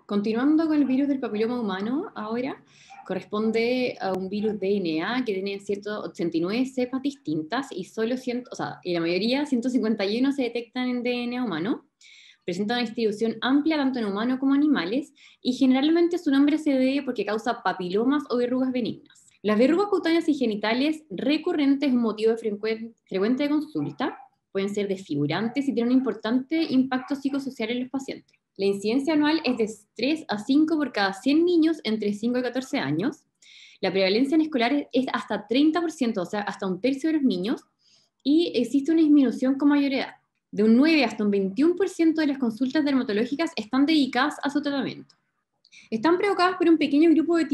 Continuando con el virus del papiloma humano, ahora corresponde a un virus DNA que tiene 189 cepas distintas y solo 100, o sea, y la mayoría, 151, se detectan en DNA humano. Presenta una distribución amplia tanto en humanos como animales y generalmente su nombre se debe porque causa papilomas o verrugas benignas. Las verrugas cutáneas y genitales recurrentes es un motivo frecuente de consulta. Pueden ser desfigurantes y tienen un importante impacto psicosocial en los pacientes. La incidencia anual es de 3 a 5 por cada 100 niños entre 5 y 14 años. La prevalencia en escolares es hasta 30%, o sea, hasta un tercio de los niños, y existe una disminución con mayor edad. De un 9 hasta un 21% de las consultas dermatológicas están dedicadas a su tratamiento. Están provocadas por un pequeño grupo de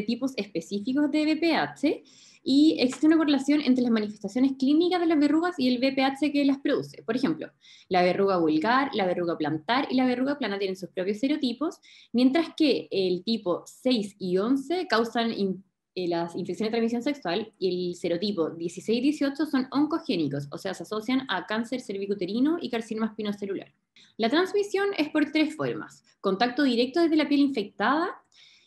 tipos específicos de VPH y existe una correlación entre las manifestaciones clínicas de las verrugas y el VPH que las produce. Por ejemplo, la verruga vulgar, la verruga plantar y la verruga plana tienen sus propios serotipos, mientras que el tipo 6 y 11 causan las infecciones de transmisión sexual y el serotipo 16 y 18 son oncogénicos, o sea, se asocian a cáncer cervicuterino y carcinoma espinocelular. La transmisión es por tres formas: contacto directo desde la piel infectada,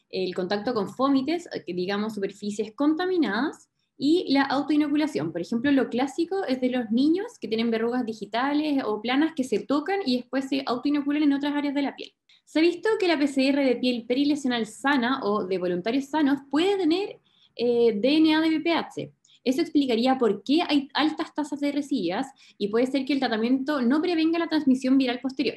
el contacto con fómites, digamos superficies contaminadas, y la autoinoculación. Por ejemplo, lo clásico es de los niños que tienen verrugas digitales o planas que se tocan y después se autoinoculan en otras áreas de la piel. Se ha visto que la PCR de piel perilesional sana o de voluntarios sanos puede tener DNA de VPH. Eso explicaría por qué hay altas tasas de residuos y puede ser que el tratamiento no prevenga la transmisión viral posterior.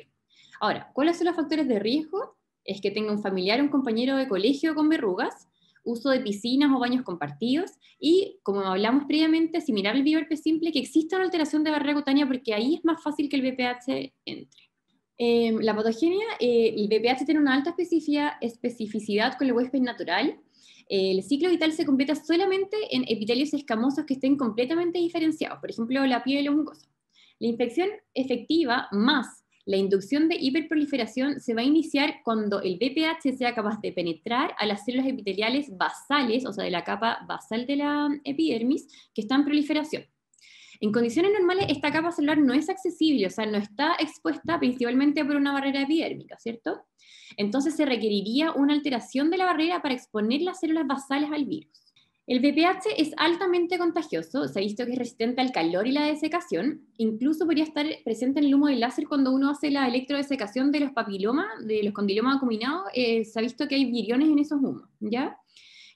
Ahora, ¿cuáles son los factores de riesgo? Es que tenga un familiar o un compañero de colegio con verrugas, uso de piscinas o baños compartidos y, como hablamos previamente, similar al VPH simple, que exista una alteración de barrera cutánea porque ahí es más fácil que el VPH entre. La patogenia, el VPH tiene una alta especificidad con el huésped natural. El ciclo vital se completa solamente en epitelios escamosos que estén completamente diferenciados, por ejemplo, la piel o mucosa. La infección efectiva más la inducción de hiperproliferación se va a iniciar cuando el VPH sea capaz de penetrar a las células epiteliales basales, o sea, de la capa basal de la epidermis, que está en proliferación. En condiciones normales, esta capa celular no es accesible, o sea, no está expuesta principalmente por una barrera epidérmica, ¿cierto? Entonces se requeriría una alteración de la barrera para exponer las células basales al virus. El VPH es altamente contagioso, se ha visto que es resistente al calor y la desecación, incluso podría estar presente en el humo del láser cuando uno hace la electrodesecación de los papilomas, de los condilomas acuminados, se ha visto que hay viriones en esos humos, ¿ya?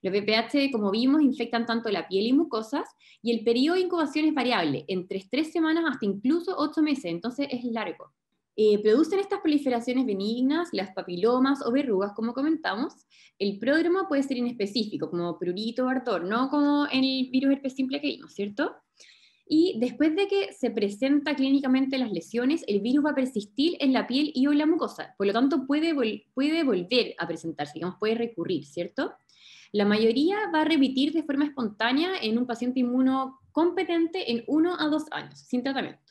Los VPH, como vimos, infectan tanto la piel y mucosas, y el periodo de incubación es variable, entre 3 semanas hasta incluso 8 meses, entonces es largo. Producen estas proliferaciones benignas, las papilomas o verrugas, como comentamos. El pródromo puede ser inespecífico, como prurito o ardor, no como en el virus herpes simple que vimos, ¿cierto? Y después de que se presenta clínicamente las lesiones, el virus va a persistir en la piel y o en la mucosa, por lo tanto puede volver a presentarse, digamos, puede recurrir, ¿cierto? La mayoría va a repetir de forma espontánea en un paciente inmunocompetente en 1 a 2 años, sin tratamiento.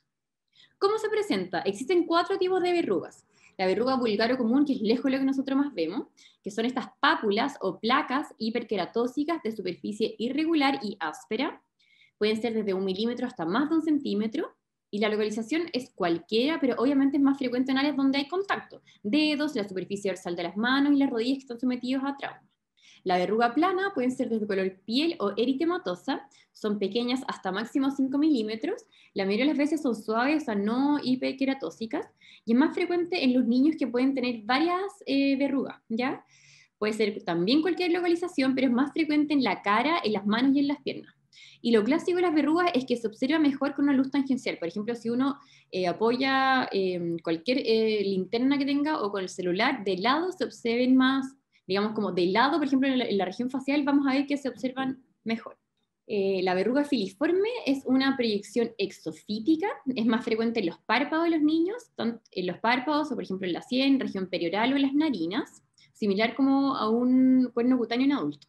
¿Cómo se presenta? Existen 4 tipos de verrugas. La verruga vulgar o común, que es lejos lo que nosotros más vemos, que son estas pápulas o placas hiperqueratóxicas de superficie irregular y áspera. Pueden ser desde 1 milímetro hasta más de 1 centímetro. Y la localización es cualquiera, pero obviamente es más frecuente en áreas donde hay contacto. Dedos, la superficie dorsal de las manos y las rodillas que están sometidos a trauma. La verruga plana pueden ser desde color piel o eritematosa, son pequeñas hasta máximo 5 milímetros, la mayoría de las veces son suaves, o sea, no hiperqueratóxicas, y es más frecuente en los niños que pueden tener varias verrugas, ¿ya? Puede ser también cualquier localización, pero es más frecuente en la cara, en las manos y en las piernas. Y lo clásico de las verrugas es que se observa mejor con una luz tangencial. Por ejemplo, si uno apoya cualquier linterna que tenga o con el celular, de lado se observen más, digamos como de lado, por ejemplo, en la región facial, vamos a ver que se observan mejor. La verruga filiforme es una proyección exofítica, es más frecuente en los párpados de los niños, en los párpados o por ejemplo en la sien, región perioral o en las narinas, similar como a un cuerno cutáneo en adulto.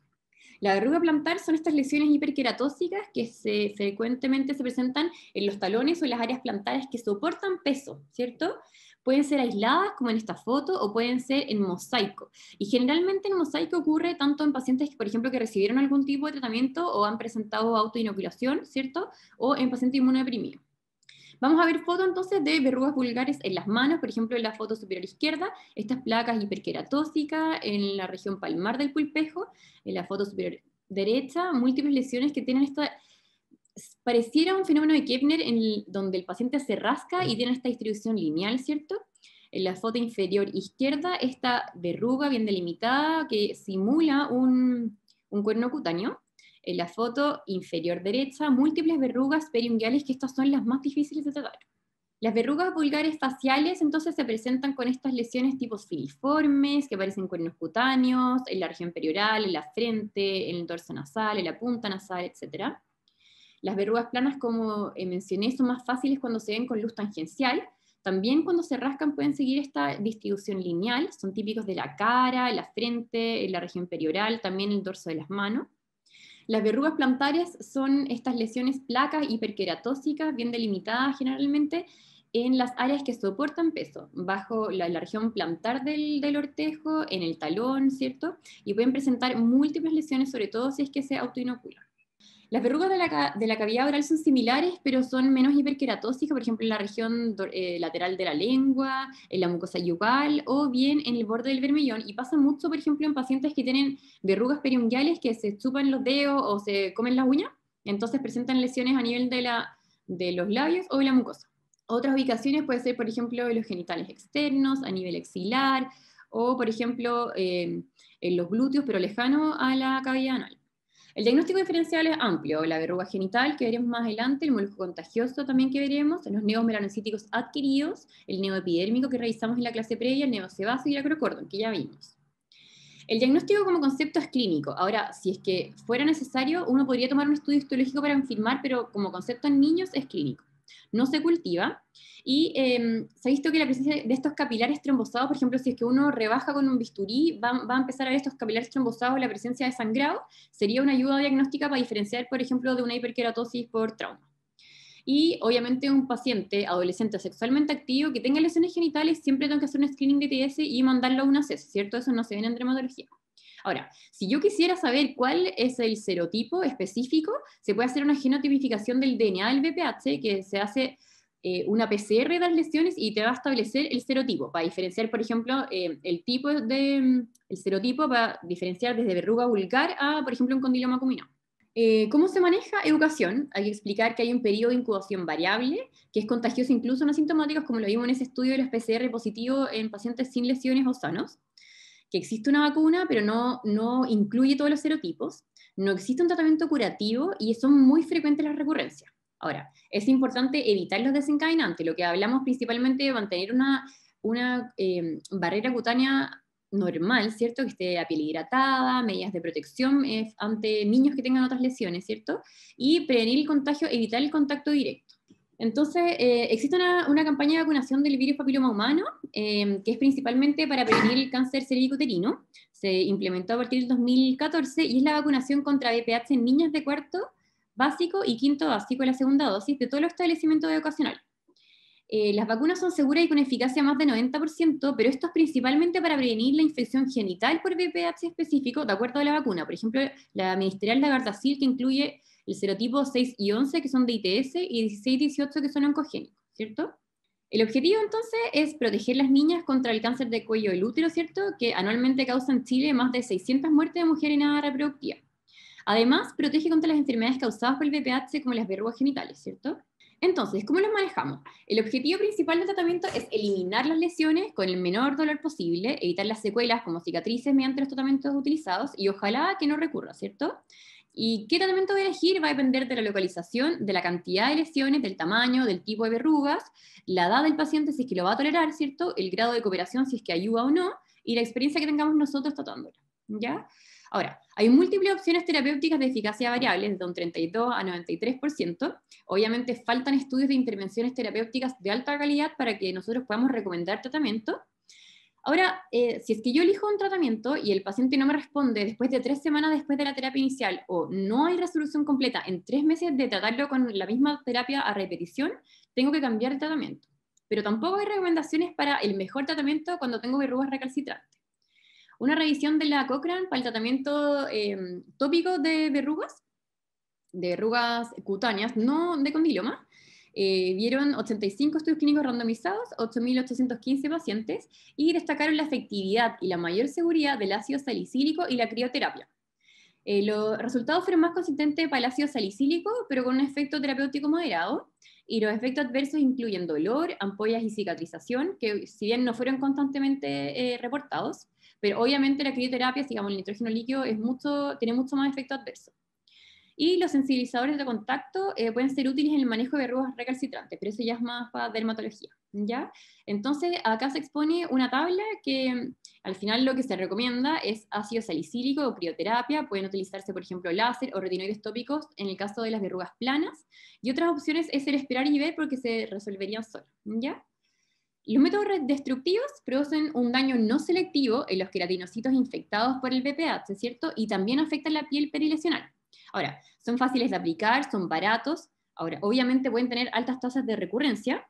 La verruga plantar son estas lesiones hiperqueratóxicas que frecuentemente se presentan en los talones o en las áreas plantares que soportan peso, ¿cierto? Pueden ser aisladas, como en esta foto, o pueden ser en mosaico. Y generalmente en mosaico ocurre tanto en pacientes, por ejemplo, que recibieron algún tipo de tratamiento o han presentado autoinoculación, ¿cierto? O en pacientes inmunodeprimidos. Vamos a ver fotos entonces de verrugas vulgares en las manos, por ejemplo en la foto superior izquierda, estas placas hiperqueratóxicas en la región palmar del pulpejo, en la foto superior derecha, múltiples lesiones que tienen esta, pareciera un fenómeno de Kepner donde el paciente se rasca y tiene esta distribución lineal, ¿cierto? En la foto inferior izquierda, esta verruga bien delimitada que simula un cuerno cutáneo. En la foto inferior derecha, múltiples verrugas periunguales, que estas son las más difíciles de tratar. Las verrugas vulgares faciales entonces se presentan con estas lesiones tipos filiformes, que aparecen en cuernos cutáneos, en la región perioral, en la frente, en el dorso nasal, en la punta nasal, etc. Las verrugas planas, como mencioné, son más fáciles cuando se ven con luz tangencial. También cuando se rascan pueden seguir esta distribución lineal, son típicos de la cara, la frente, en la región perioral, también el dorso de las manos. Las verrugas plantares son estas lesiones placas hiperqueratóxicas, bien delimitadas generalmente, en las áreas que soportan peso, bajo la región plantar del ortejo, en el talón, ¿cierto? Y pueden presentar múltiples lesiones, sobre todo si es que se autoinoculan. Las verrugas de la cavidad oral son similares, pero son menos hiperqueratóxicas, por ejemplo, en la región lateral de la lengua, en la mucosa yugal, o bien en el borde del bermellón, y pasa mucho, por ejemplo, en pacientes que tienen verrugas periunguales que se chupan los dedos o se comen las uñas, entonces presentan lesiones a nivel de los labios o de la mucosa. Otras ubicaciones puede ser, por ejemplo, en los genitales externos, a nivel axilar, o, por ejemplo, en los glúteos, pero lejano a la cavidad anal. El diagnóstico diferencial es amplio: la verruga genital, que veremos más adelante, el molusco contagioso también que veremos, los neos melanocíticos adquiridos, el neo epidérmico que revisamos en la clase previa, el neo sebáceo y el acrocordon, que ya vimos. El diagnóstico como concepto es clínico. Ahora, si es que fuera necesario, uno podría tomar un estudio histológico para confirmar, pero como concepto en niños es clínico. No se cultiva, y se ha visto que la presencia de estos capilares trombosados, por ejemplo, si es que uno rebaja con un bisturí, va a empezar a ver estos capilares trombosados, la presencia de sangrado, sería una ayuda diagnóstica para diferenciar, por ejemplo, de una hiperkeratosis por trauma. Y obviamente un paciente adolescente sexualmente activo que tenga lesiones genitales, siempre tengo que hacer un screening de TS y mandarlo a una CES, ¿cierto? Eso no se ve en dermatología. Ahora, si yo quisiera saber cuál es el serotipo específico, se puede hacer una genotipificación del DNA del VPH, que se hace una PCR de las lesiones y te va a establecer el serotipo, para diferenciar, por ejemplo, el serotipo para diferenciar desde verruga vulgar a, por ejemplo, un condiloma acuminado. ¿Cómo se maneja? Educación. Hay que explicar que hay un periodo de incubación variable, que es contagioso incluso en asintomáticos, como lo vimos en ese estudio de los PCR positivos en pacientes sin lesiones o sanos, que existe una vacuna, pero no incluye todos los serotipos, no existe un tratamiento curativo y son muy frecuentes las recurrencias. Ahora, es importante evitar los desencadenantes, lo que hablamos principalmente de mantener una barrera cutánea normal, ¿cierto? Que esté a piel hidratada, medidas de protección ante niños que tengan otras lesiones, ¿cierto? Y prevenir el contagio, evitar el contacto directo. Entonces, existe una campaña de vacunación del virus papiloma humano, que es principalmente para prevenir el cáncer cervicuterino. Se implementó a partir del 2014 y es la vacunación contra VPH en niñas de cuarto básico y quinto básico, la segunda dosis, de todos los establecimientos educacionales. Las vacunas son seguras y con eficacia más de 90%, pero esto es principalmente para prevenir la infección genital por VPH específico, de acuerdo a la vacuna. Por ejemplo, la ministerial de Gardasil, que incluye el serotipo 6 y 11, que son de ITS, y 16 y 18, que son oncogénicos, ¿cierto? El objetivo, entonces, es proteger a las niñas contra el cáncer de cuello del útero, ¿cierto? Que anualmente causa en Chile más de 600 muertes de mujeres en edad reproductiva. Además, protege contra las enfermedades causadas por el VPH, como las verrugas genitales, ¿cierto? Entonces, ¿cómo los manejamos? El objetivo principal del tratamiento es eliminar las lesiones con el menor dolor posible, evitar las secuelas como cicatrices mediante los tratamientos utilizados y ojalá que no recurra, ¿cierto? ¿Y qué tratamiento voy a elegir? Va a depender de la localización, de la cantidad de lesiones, del tamaño, del tipo de verrugas, la edad del paciente, si es que lo va a tolerar, ¿cierto? El grado de cooperación, si es que ayuda o no, y la experiencia que tengamos nosotros tratándola, ¿ya? Ahora, hay múltiples opciones terapéuticas de eficacia variable, desde un 32 a 93%. Obviamente faltan estudios de intervenciones terapéuticas de alta calidad para que nosotros podamos recomendar tratamiento. Ahora, si es que yo elijo un tratamiento y el paciente no me responde después de 3 semanas después de la terapia inicial, o no hay resolución completa en 3 meses de tratarlo con la misma terapia a repetición, tengo que cambiar el tratamiento. Pero tampoco hay recomendaciones para el mejor tratamiento cuando tengo verrugas recalcitrantes. Una revisión de la Cochrane para el tratamiento tópico de verrugas cutáneas, no de condiloma, vieron 85 estudios clínicos randomizados, 8.815 pacientes, y destacaron la efectividad y la mayor seguridad del ácido salicílico y la crioterapia. Los resultados fueron más consistentes para el ácido salicílico, pero con un efecto terapéutico moderado, y los efectos adversos incluyen dolor, ampollas y cicatrización, que si bien no fueron constantemente reportados, pero obviamente la crioterapia, digamos el nitrógeno líquido, tiene mucho más efecto adverso. Y los sensibilizadores de contacto pueden ser útiles en el manejo de verrugas recalcitrantes, pero eso ya es más para dermatología, ¿ya? Entonces, acá se expone una tabla que al final lo que se recomienda es ácido salicílico o crioterapia. Pueden utilizarse, por ejemplo, láser o retinoides tópicos en el caso de las verrugas planas. Y otras opciones es el esperar y ver porque se resolverían solos, ¿ya? Los métodos destructivos producen un daño no selectivo en los queratinocitos infectados por el VPH, ¿cierto? Y también afectan la piel perilesional. Ahora, son fáciles de aplicar, son baratos. Ahora, obviamente pueden tener altas tasas de recurrencia,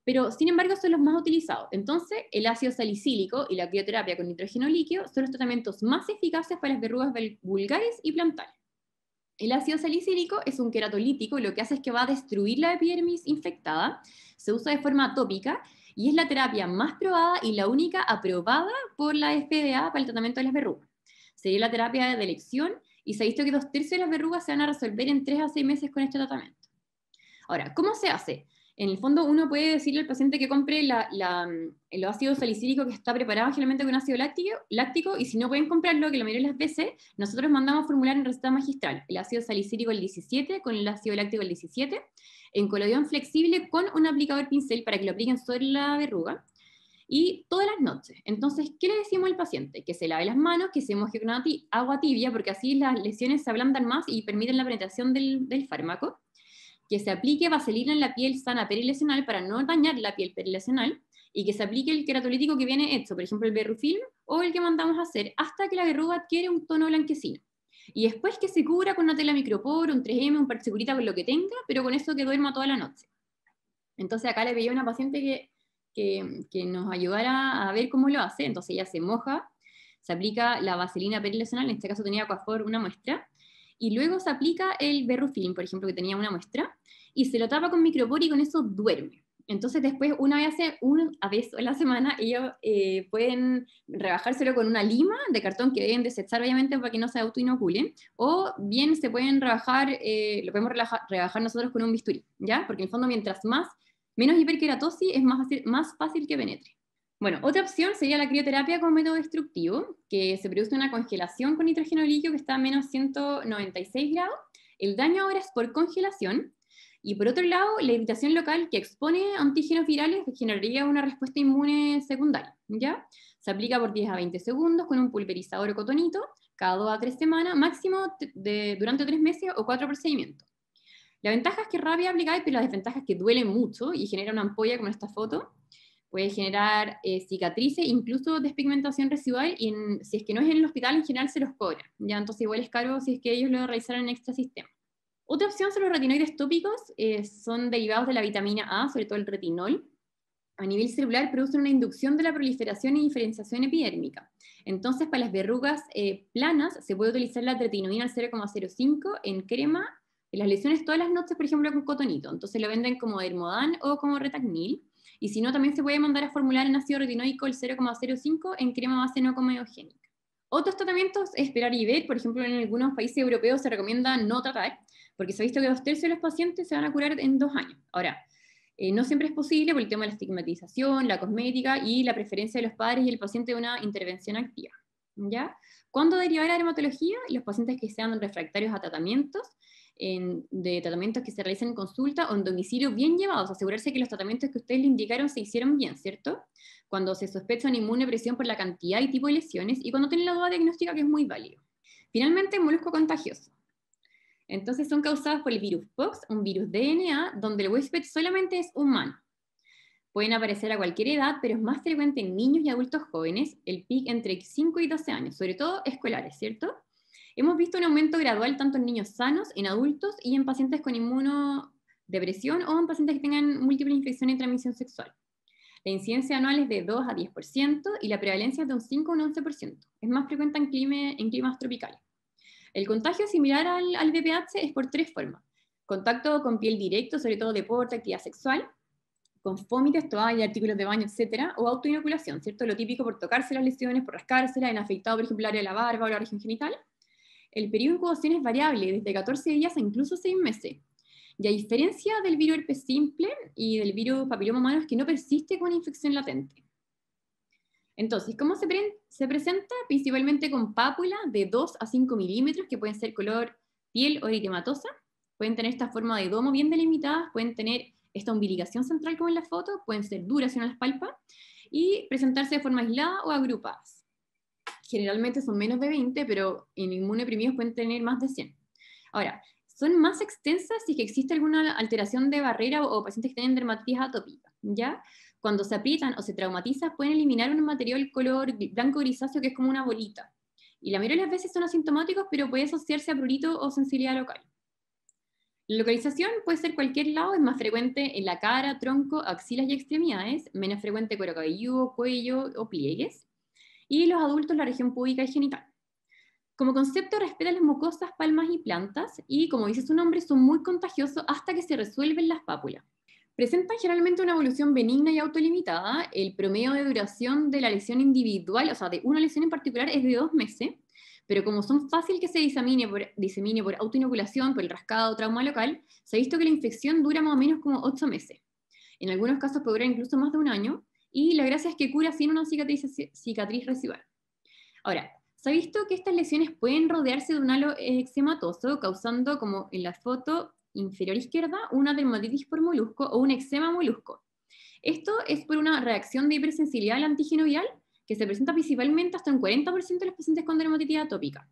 pero sin embargo son los más utilizados. Entonces, el ácido salicílico y la crioterapia con nitrógeno líquido son los tratamientos más eficaces para las verrugas vulgares y plantales. El ácido salicílico es un queratolítico, lo que hace es que va a destruir la epidermis infectada, se usa de forma tópica y es la terapia más probada y la única aprobada por la FDA para el tratamiento de las verrugas. Sería la terapia de elección y se ha visto que 2/3 de las verrugas se van a resolver en 3 a 6 meses con este tratamiento. Ahora, ¿cómo se hace? En el fondo uno puede decirle al paciente que compre el ácido salicílico que está preparado generalmente con ácido láctico, y si no pueden comprarlo, que la mayoría de las veces, nosotros mandamos a formular en receta magistral el ácido salicílico el 17 con el ácido láctico el 17, en colodión flexible con un aplicador pincel para que lo apliquen sobre la verruga, y todas las noches. Entonces, ¿qué le decimos al paciente? Que se lave las manos, que se moje con agua tibia, porque así las lesiones se ablandan más y permiten la penetración del fármaco, que se aplique vaselina en la piel sana perilesional para no dañar la piel perilesional, y que se aplique el queratolítico que viene hecho, por ejemplo el Berrufilm o el que mandamos a hacer, hasta que la verruga adquiere un tono blanquecino. Y después que se cubra con una tela micropor, un 3M, un parche curita, con lo que tenga, pero con eso que duerma toda la noche. Entonces acá le pedí a una paciente que nos ayudara a ver cómo lo hace. Entonces ella se moja, se aplica la vaselina perilesional, en este caso tenía Aquaphor una muestra, y luego se aplica el Berrufilm, por ejemplo, que tenía una muestra, y se lo tapa con micropor y con eso duerme. Entonces después, una vez a la semana, ellos pueden rebajárselo con una lima de cartón que deben desechar obviamente para que no se autoinocule, o bien se pueden rebajar, lo podemos rebajar nosotros con un bisturí, ¿ya? Porque en el fondo menos hiperkeratosis es más fácil que penetre. Bueno, otra opción sería la crioterapia como método destructivo, que se produce una congelación con nitrógeno líquido que está a menos 196 grados. El daño ahora es por congelación. Y por otro lado, la irritación local que expone antígenos virales generaría una respuesta inmune secundaria, ¿ya? Se aplica por 10 a 20 segundos con un pulverizador o cotonito, cada 2 a 3 semanas, máximo durante 3 meses o 4 procedimientos. La ventaja es que es rápida aplicar, pero la desventaja es que duele mucho y genera una ampolla como esta foto. Puede generar cicatrices, incluso despigmentación residual, y si es que no es en el hospital, en general se los cobra, ¿ya? Entonces igual es caro si es que ellos lo realizaran en extra sistema. Otra opción son los retinoides tópicos, son derivados de la vitamina A, sobre todo el retinol. A nivel celular producen una inducción de la proliferación y diferenciación epidérmica. Entonces, para las verrugas planas, se puede utilizar la tretinoína al 0,05 en crema, en las lesiones todas las noches, por ejemplo, con cotonito. Entonces lo venden como Dermodan o como Retacnil. Y si no, también se puede mandar a formular en ácido retinoico el 0,05 en crema base no comedogénica. Otros tratamientos es esperar y ver. Por ejemplo, en algunos países europeos se recomienda no tratar, porque se ha visto que 2/3 de los pacientes se van a curar en 2 años. Ahora, no siempre es posible por el tema de la estigmatización, la cosmética y la preferencia de los padres y el paciente de una intervención activa, ¿ya? ¿Cuándo derivar a la dermatología? Los pacientes que sean refractarios a tratamientos, de tratamientos que se realicen en consulta o en domicilio bien llevados, asegurarse que los tratamientos que ustedes le indicaron se hicieron bien, ¿cierto? Cuando se sospecha una inmunodepresión por la cantidad y tipo de lesiones, y cuando tienen la duda diagnóstica, que es muy válido. Finalmente, molusco contagioso. Entonces son causados por el virus Pox, un virus DNA, donde el huésped solamente es humano. Pueden aparecer a cualquier edad, pero es más frecuente en niños y adultos jóvenes, el pic entre 5 y 12 años, sobre todo escolares, ¿cierto? Hemos visto un aumento gradual tanto en niños sanos, en adultos y en pacientes con inmunodepresión o en pacientes que tengan múltiples infecciones de transmisión sexual. La incidencia anual es de 2 a 10% y la prevalencia es de un 5 a un 11%. Es más frecuente en climas tropicales. El contagio similar al VPH es por 3 formas. Contacto con piel directo, sobre todo deporte, actividad sexual, con fómites, toallas, artículos de baño, etcétera, o autoinoculación, ¿cierto? Lo típico por tocarse las lesiones, por rascárselas, en afectado, por ejemplo, el área de la barba o la región genital. El periodo de incubación es variable, desde 14 días a incluso 6 meses. Y a diferencia del virus herpes simple y del virus papiloma humano, es que no persiste con infección latente. Entonces, ¿cómo se presenta? Principalmente con pápulas de 2 a 5 milímetros, que pueden ser color piel o eritematosa, pueden tener esta forma de domo bien delimitadas, pueden tener esta umbilicación central como en la foto, pueden ser duras si uno las palpa, y presentarse de forma aislada o agrupadas. Generalmente son menos de 20, pero en inmunodeprimidos pueden tener más de 100. Ahora, son más extensas si que existe alguna alteración de barrera o pacientes que tienen dermatitis atópica, ¿ya? Cuando se aprietan o se traumatizan, pueden eliminar un material color blanco grisáceo que es como una bolita. Y la mayoría de las veces son asintomáticos, pero puede asociarse a prurito o sensibilidad local. La localización puede ser cualquier lado, es más frecuente en la cara, tronco, axilas y extremidades, menos frecuente cuero cabelludo, cuello o pliegues, y los adultos la región púbica y genital. Como concepto respeta las mucosas, palmas y plantas, y como dice su nombre, son muy contagiosos hasta que se resuelven las pápulas. Presentan generalmente una evolución benigna y autolimitada. El promedio de duración de la lesión individual, o sea, de una lesión en particular, es de 2 meses, pero como son fácil que se disemine por autoinoculación, por el rascado o trauma local, se ha visto que la infección dura más o menos como 8 meses. En algunos casos puede durar incluso más de un año, y la gracia es que cura sin una cicatriz residual. Ahora, se ha visto que estas lesiones pueden rodearse de un halo eczematoso, causando, como en la foto inferior izquierda, una dermatitis por molusco o un eczema molusco. Esto es por una reacción de hipersensibilidad al antígeno viral que se presenta principalmente hasta un 40% de los pacientes con dermatitis atópica.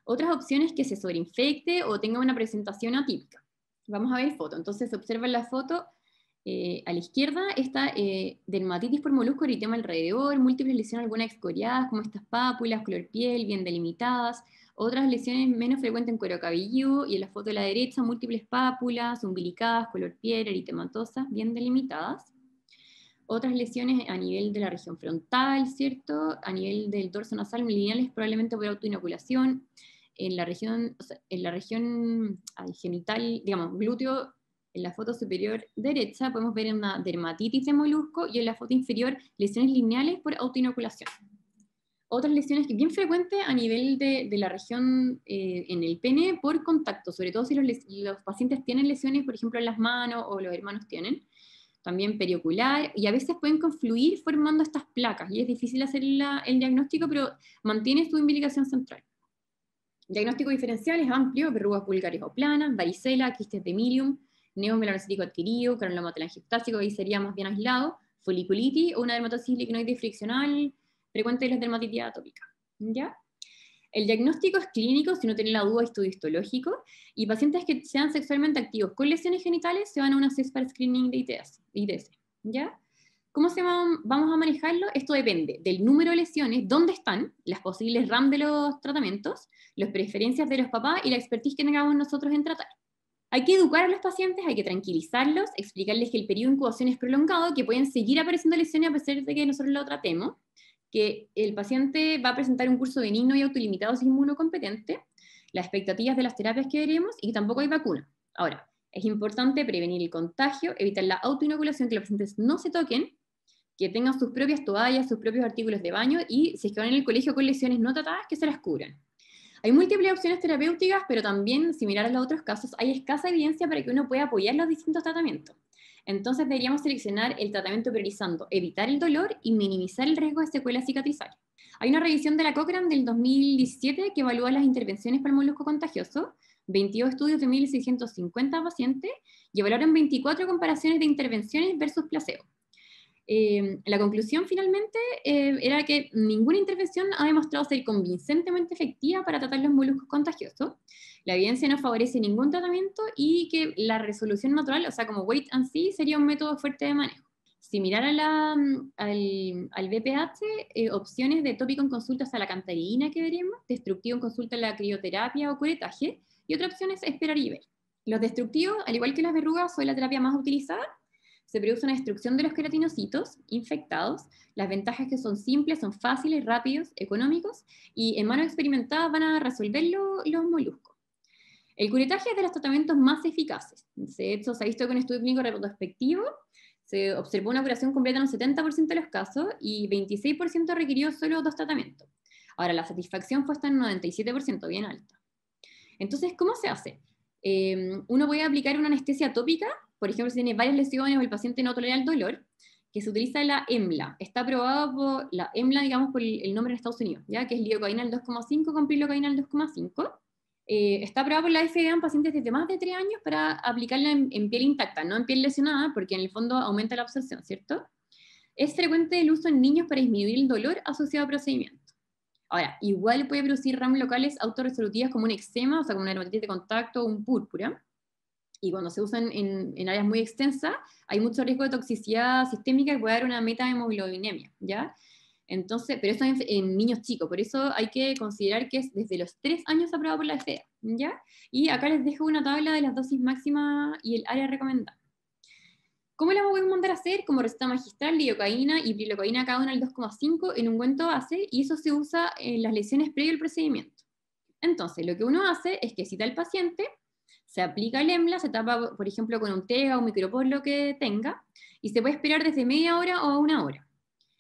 Otras opciones que se sobreinfecte o tenga una presentación atípica. Vamos a ver foto. Entonces se observa en la foto a la izquierda esta dermatitis por molusco, eritema alrededor, múltiples lesiones, algunas excoriadas, como estas pápulas, color piel, bien delimitadas, otras lesiones menos frecuentes en cuero cabelludo, y en la foto de la derecha, múltiples pápulas, umbilicadas, color piel, eritematosas, bien delimitadas. Otras lesiones a nivel de la región frontal, ¿cierto? A nivel del dorso nasal, lineales, probablemente por autoinoculación. En la región, genital, digamos, glúteo, en la foto superior derecha podemos ver una dermatitis de molusco y en la foto inferior lesiones lineales por autoinoculación. Otras lesiones que bien frecuentes a nivel de la región en el pene por contacto, sobre todo si los pacientes tienen lesiones, por ejemplo, en las manos o los hermanos tienen. También periocular, y a veces pueden confluir formando estas placas, y es difícil hacer el diagnóstico, pero mantiene su imbilicación central. El diagnóstico diferencial es amplio: verrugas pulgares o planas, varicela, quistes de milium, neomelanocítico adquirido, granuloma telangiectásico, ahí sería más bien aislado, foliculitis o una dermatosis liquenoide friccional frecuente de las dermatitis atópicas. ¿Ya? El diagnóstico es clínico, si no tiene la duda, estudio histológico, y pacientes que sean sexualmente activos con lesiones genitales se van a una CESPAR screening de ITS, ¿ya? ¿Cómo vamos a manejarlo? Esto depende del número de lesiones, dónde están, las posibles RAM de los tratamientos, las preferencias de los papás y la expertise que tengamos nosotros en tratar. Hay que educar a los pacientes, hay que tranquilizarlos, explicarles que el periodo de incubación es prolongado, que pueden seguir apareciendo lesiones a pesar de que nosotros lo tratemos, que el paciente va a presentar un curso benigno y autolimitado si es inmunocompetente, las expectativas de las terapias que veremos, y tampoco hay vacuna. Ahora, es importante prevenir el contagio, evitar la autoinoculación, que los pacientes no se toquen, que tengan sus propias toallas, sus propios artículos de baño, y si es que van en el colegio con lesiones no tratadas, que se las cubran. Hay múltiples opciones terapéuticas, pero también, similar a los otros casos, hay escasa evidencia para que uno pueda apoyar los distintos tratamientos. Entonces deberíamos seleccionar el tratamiento priorizando evitar el dolor y minimizar el riesgo de secuelas cicatrizales. Hay una revisión de la Cochrane del 2017 que evalúa las intervenciones para el molusco contagioso, 22 estudios de 1.650 pacientes, y evaluaron 24 comparaciones de intervenciones versus placebo. La conclusión finalmente era que ninguna intervención ha demostrado ser convincentemente efectiva para tratar los moluscos contagiosos. La evidencia no favorece ningún tratamiento y que la resolución natural, o sea, como wait and see, sería un método fuerte de manejo. Similar al BPH, opciones de tópico en consulta a la cantarina que veremos, destructivo en consulta a la crioterapia o curetaje, y otra opción es esperar y ver. Los destructivos, al igual que las verrugas, son la terapia más utilizada. Se produce una destrucción de los queratinocitos infectados. Las ventajas es que son simples, son fáciles, rápidos, económicos, y en manos experimentadas van a resolver los moluscos. El curetaje es de los tratamientos más eficaces. De hecho, se ha visto que en un estudio clínico retrospectivo se observó una curación completa en un 70% de los casos y 26% requirió solo 2 tratamientos. Ahora, la satisfacción fue hasta en 97%, bien alta. Entonces, ¿cómo se hace? Uno puede aplicar una anestesia tópica, por ejemplo, si tiene varias lesiones o el paciente no tolera el dolor, que se utiliza la EMLA. Está aprobado por la EMLA, digamos, por el nombre en Estados Unidos, ¿ya? Que es lidocaína al 2,5 con prilocaína al 2,5. Está aprobado por la FDA en pacientes desde más de 3 años para aplicarla en piel intacta, no en piel lesionada, porque en el fondo aumenta la absorción, ¿cierto? Es frecuente el uso en niños para disminuir el dolor asociado a procedimientos. Ahora, igual puede producir RAM locales autorresolutivas como un eczema, o sea, como una dermatitis de contacto o un púrpura. Y cuando se usan en áreas muy extensas, hay mucho riesgo de toxicidad sistémica y puede dar una metahemoglobinemia, ¿ya? Entonces, pero eso en niños chicos, por eso hay que considerar que es desde los 3 años aprobado por la FDA, ¿ya? Y acá les dejo una tabla de las dosis máximas y el área recomendada. ¿Cómo la podemos mandar a hacer? Como receta magistral, lidocaína y prilocaína cada una al 2,5 en ungüento base, y eso se usa en las lesiones previo al procedimiento. Entonces, lo que uno hace es que cita al paciente, se aplica el EMLA, se tapa, por ejemplo, con un TEGA o un micropor, lo que tenga, y se puede esperar desde media hora o 1 hora.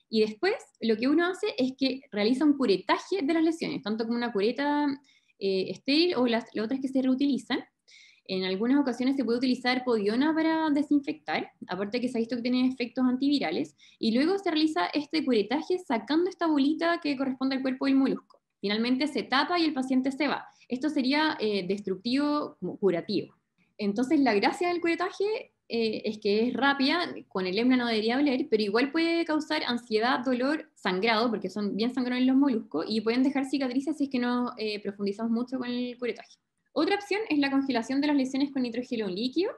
Y después, lo que uno hace es que realiza un curetaje de las lesiones, tanto como una cureta estéril o las otras que se reutilizan. En algunas ocasiones se puede utilizar podiona para desinfectar, aparte que se ha visto que tiene efectos antivirales, y luego se realiza este curetaje sacando esta bolita que corresponde al cuerpo del molusco. Finalmente se tapa y el paciente se va. Esto sería destructivo como curativo. Entonces la gracia del curetaje es que es rápida, con el EMLA no debería doler, pero igual puede causar ansiedad, dolor, sangrado, porque son bien sangrones los moluscos, y pueden dejar cicatrices si es que no profundizamos mucho con el curetaje. Otra opción es la congelación de las lesiones con nitrógeno líquido.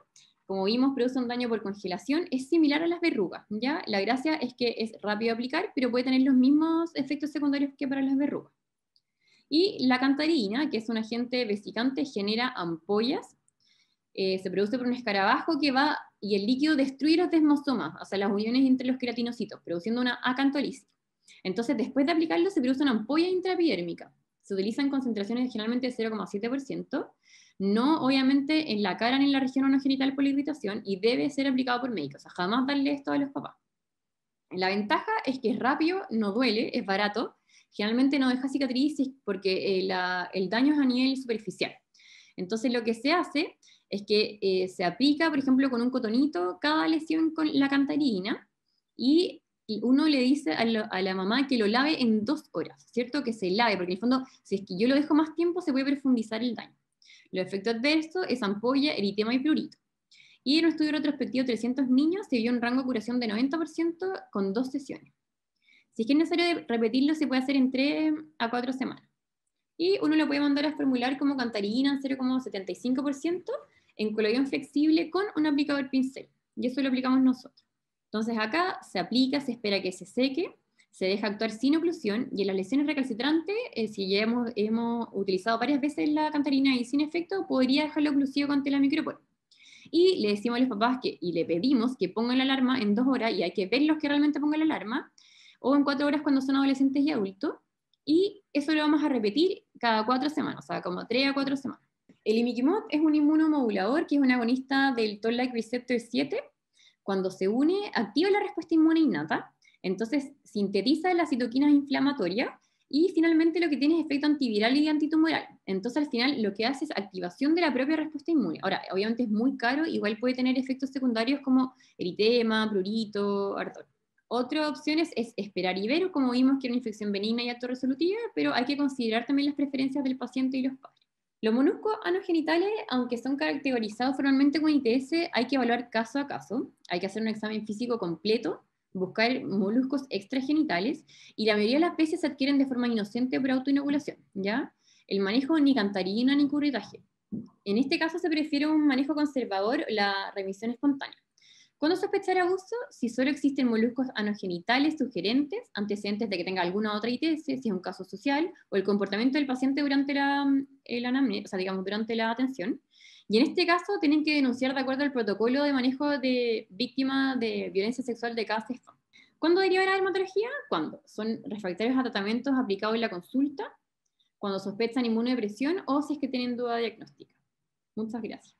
Como vimos, produce un daño por congelación. Es similar a las verrugas, ¿ya? La gracia es que es rápido de aplicar, pero puede tener los mismos efectos secundarios que para las verrugas. Y la cantarina, que es un agente vesicante, genera ampollas. Se produce por un escarabajo que va y el líquido destruye los desmosomas, o sea, las uniones entre los queratinocitos, produciendo una acantolisis. Entonces, después de aplicarlo, se produce una ampolla intraepidérmica. Se utiliza en concentraciones generalmente de 0,7%, no obviamente en la cara ni en la región anogenital por la irritación, y debe ser aplicado por médicos, o sea, jamás darle esto a los papás. La ventaja es que es rápido, no duele, es barato, generalmente no deja cicatrices porque el daño es a nivel superficial. Entonces lo que se hace es que se aplica, por ejemplo, con un cotonito cada lesión con la cantarina, y uno le dice a la mamá que lo lave en 2 horas, ¿cierto? Que se lave, porque en el fondo, si es que yo lo dejo más tiempo, se puede profundizar el daño. Los efectos adversos es ampolla, eritema y prurito. Y en un estudio retrospectivo de 300 niños se vio un rango de curación de 90% con 2 sesiones. Si es que es necesario repetirlo, se puede hacer en 3 a 4 semanas. Y uno lo puede mandar a formular como cantarina en 0,75% en colodión flexible con un aplicador pincel. Y eso lo aplicamos nosotros. Entonces acá se aplica, se espera que se seque, se deja actuar sin oclusión, y en las lesiones recalcitrantes, si ya hemos utilizado varias veces la cantarina y sin efecto, podría dejarlo oclusivo con tela micropor. Y le decimos a los papás y le pedimos que pongan la alarma en 2 horas, y hay que verlos que realmente pongan la alarma, o en 4 horas cuando son adolescentes y adultos, y eso lo vamos a repetir cada 4 semanas, o sea, como 3 a 4 semanas. El imiquimod es un inmunomodulador que es un agonista del Toll-like receptor 7. Cuando se une, activa la respuesta inmune innata, entonces sintetiza las citoquinas inflamatorias, y finalmente lo que tiene es efecto antiviral y antitumoral. Entonces al final lo que hace es activación de la propia respuesta inmune. Ahora, obviamente es muy caro, igual puede tener efectos secundarios como eritema, prurito, ardor. Otra opción es esperar y ver, como vimos que era una infección benigna y autorresolutiva, pero hay que considerar también las preferencias del paciente y los padres. Los moluscos anogenitales, aunque son categorizados formalmente como ITS, hay que evaluar caso a caso, hay que hacer un examen físico completo, buscar moluscos extragenitales, y la mayoría de las veces se adquieren de forma inocente por autoinoculación, ¿ya? El manejo ni cantarina ni curritaje. En este caso se prefiere un manejo conservador, la remisión espontánea. ¿Cuándo sospechar abuso? Si solo existen moluscos anogenitales sugerentes, antecedentes de que tenga alguna otra ITS, si es un caso social, o el comportamiento del paciente durante el anamnesis, o sea, digamos, durante la atención. Y en este caso tienen que denunciar de acuerdo al protocolo de manejo de víctima de violencia sexual de cada CEFAM. ¿Cuándo deriva la dermatología? Cuando son refractarios a tratamientos aplicados en la consulta, cuando sospechan inmunodepresión o si es que tienen duda diagnóstica. Muchas gracias.